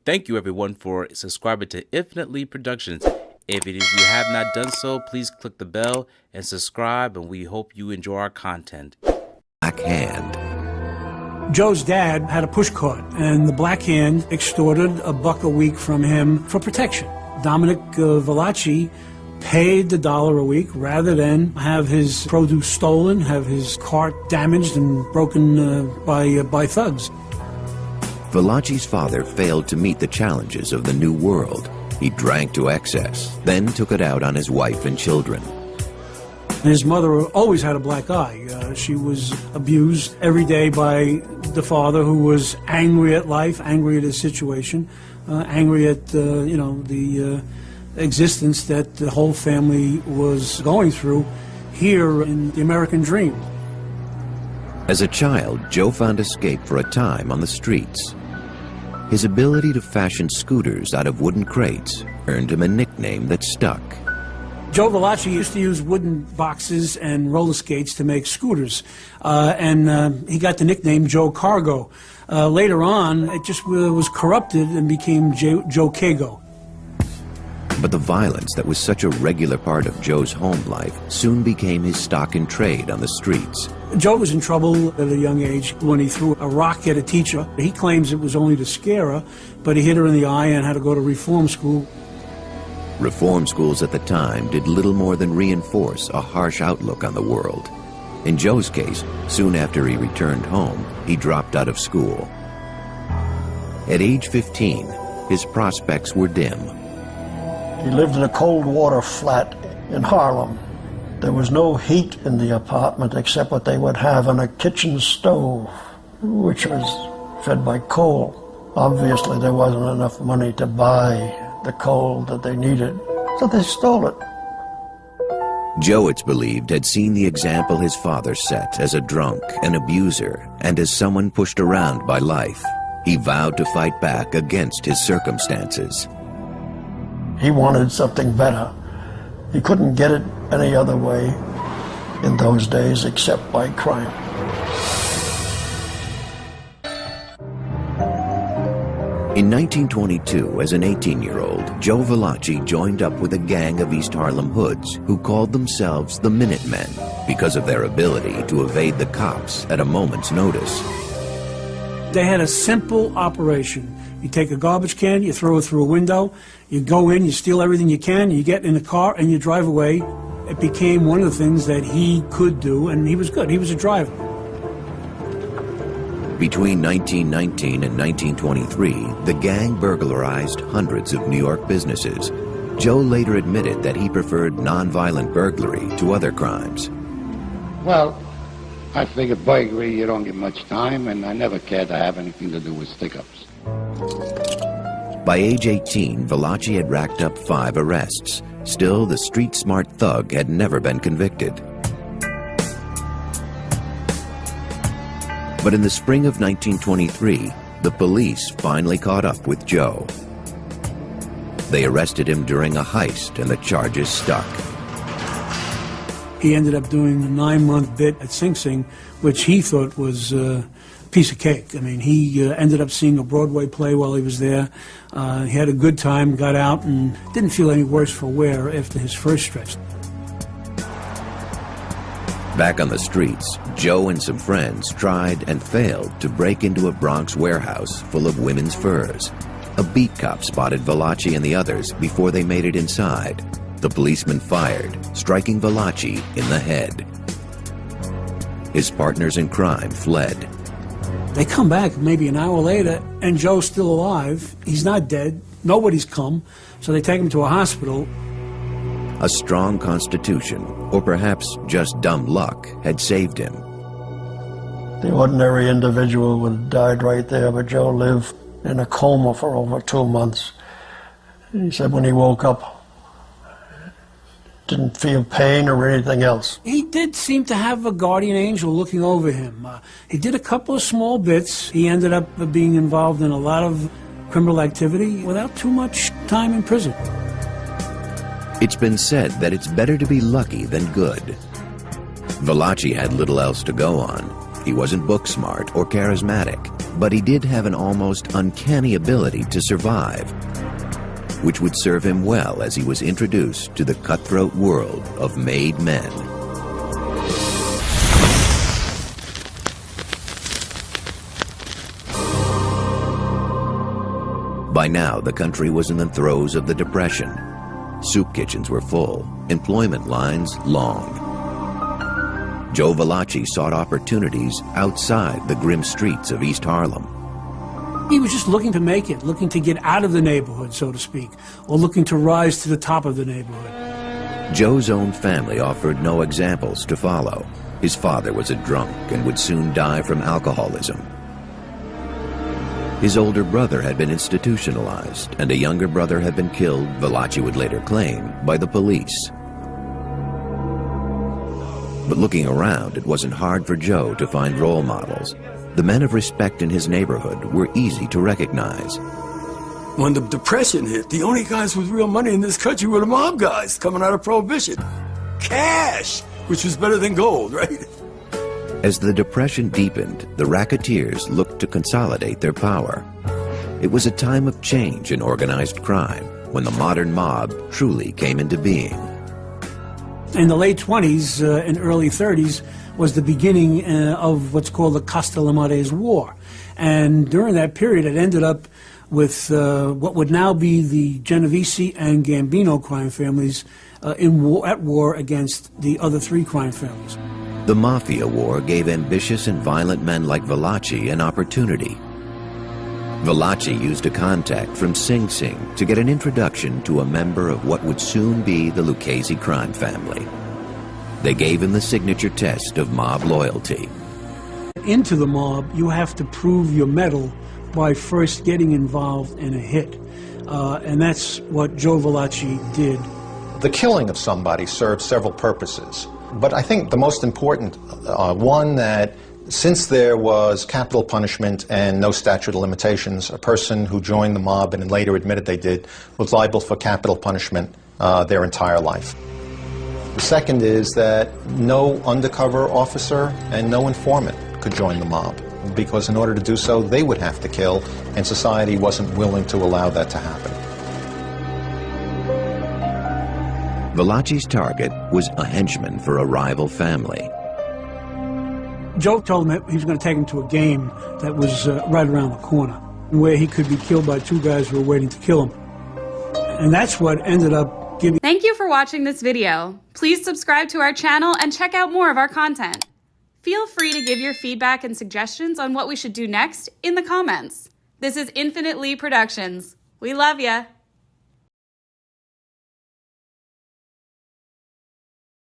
Thank you everyone for subscribing to Infinitely Productions. If you have not done so, please click the bell and subscribe, and we hope you enjoy our content. Black Hand. Joe's dad had a push cart, and the Black Hand extorted $1 a week from him for protection. Dominic Valachi paid the $1 a week rather than have his produce stolen, have his cart damaged and broken by thugs. Valachi's father failed to meet the challenges of the new world. He drank to excess, then took it out on his wife and children. His mother always had a black eye. She was abused every day by the father, who was angry at life, angry at his situation, angry at the existence that the whole family was going through here in the American dream. As a child, Joe found escape for a time on the streets. His ability to fashion scooters out of wooden crates earned him a nickname that stuck. Joe Valachi used to use wooden boxes and roller skates to make scooters, and he got the nickname Joe Cargo. Later on, it just was corrupted and became Joe Kago. But the violence that was such a regular part of Joe's home life soon became his stock in trade on the streets. Joe was in trouble at a young age when he threw a rock at a teacher. He claims it was only to scare her, but he hit her in the eye and had to go to reform school. Reform schools at the time did little more than reinforce a harsh outlook on the world. In Joe's case, soon after he returned home, he dropped out of school. At age 15, his prospects were dim. He lived in a cold water flat in Harlem. There was no heat in the apartment except what they would have on a kitchen stove, which was fed by coal. Obviously, there wasn't enough money to buy the coal that they needed, so they stole it. Joe, it's believed, had seen the example his father set as a drunk, an abuser, and as someone pushed around by life. He vowed to fight back against his circumstances. He wanted something better. He couldn't get it any other way in those days except by crime. In 1922, as an 18-year-old, Joe Valachi joined up with a gang of East Harlem hoods who called themselves the Minutemen because of their ability to evade the cops at a moment's notice. They had a simple operation. You take a garbage can, you throw it through a window, you go in, you steal everything you can, you get in a car, and you drive away. It became one of the things that he could do, and he was good. He was a driver. Between 1919 and 1923, the gang burglarized hundreds of New York businesses. Joe later admitted that he preferred nonviolent burglary to other crimes. Well, I figured burglary, you don't get much time, and I never cared to have anything to do with stick-ups. By age 18, Valachi had racked up 5 arrests. Still, the street-smart thug had never been convicted. But in the spring of 1923, the police finally caught up with Joe. They arrested him during a heist, and the charges stuck. He ended up doing a 9-month bit at Sing Sing, which he thought was a piece of cake. I mean, he ended up seeing a Broadway play while he was there. He had a good time, got out, and didn't feel any worse for wear after his first stretch. Back on the streets, Joe and some friends tried and failed to break into a Bronx warehouse full of women's furs. A beat cop spotted Valachi and the others before they made it inside. The policeman fired, striking Valachi in the head. His partners in crime fled. They come back maybe an hour later, and Joe's still alive. He's not dead. Nobody's come. So they take him to a hospital. A strong constitution, or perhaps just dumb luck, had saved him. The ordinary individual would have died right there, but Joe lived in a coma for over 2 months. He said when he woke up, didn't feel pain or anything else. He did seem to have a guardian angel looking over him. He did a couple of small bits. He ended up being involved in a lot of criminal activity without too much time in prison. It's been said that it's better to be lucky than good. Valachi had little else to go on. He wasn't book smart or charismatic. But he did have an almost uncanny ability to survive, which would serve him well as he was introduced to the cutthroat world of made men. By now, the country was in the throes of the Depression. Soup kitchens were full, employment lines long. Joe Valachi sought opportunities outside the grim streets of East Harlem. He was just looking to make it, looking to get out of the neighborhood, so to speak, or looking to rise to the top of the neighborhood. Joe's own family offered no examples to follow. His father was a drunk and would soon die from alcoholism. His older brother had been institutionalized, and a younger brother had been killed, Valachi would later claim, by the police. But looking around, it wasn't hard for Joe to find role models. The men of respect in his neighborhood were easy to recognize. When the Depression hit, the only guys with real money in this country were the mob guys coming out of Prohibition. Cash, which was better than gold, right? As the Depression deepened, the racketeers looked to consolidate their power. It was a time of change in organized crime, when the modern mob truly came into being. In the late 20s and early 30s was the beginning of what's called the Castellamarez War. And during that period, it ended up with what would now be the Genovese and Gambino crime families at war against the other three crime families. The Mafia war gave ambitious and violent men like Valachi an opportunity. Valachi used a contact from Sing Sing to get an introduction to a member of what would soon be the Lucchese crime family. They gave him the signature test of mob loyalty. Into the mob, you have to prove your mettle by first getting involved in a hit. And that's what Joe Valachi did. The killing of somebody serves several purposes. But I think the most important one, that since there was capital punishment and no statute of limitations, a person who joined the mob and later admitted they did was liable for capital punishment their entire life. The second is that no undercover officer and no informant could join the mob, because in order to do so, they would have to kill, and society wasn't willing to allow that to happen. Valachi's target was a henchman for a rival family. Joe told him that he was going to take him to a game that was right around the corner, where he could be killed by two guys who were waiting to kill him. And that's what ended up giving... Thank you for watching this video. Please subscribe to our channel and check out more of our content. Feel free to give your feedback and suggestions on what we should do next in the comments. This is Infinite Lee Productions. We love ya.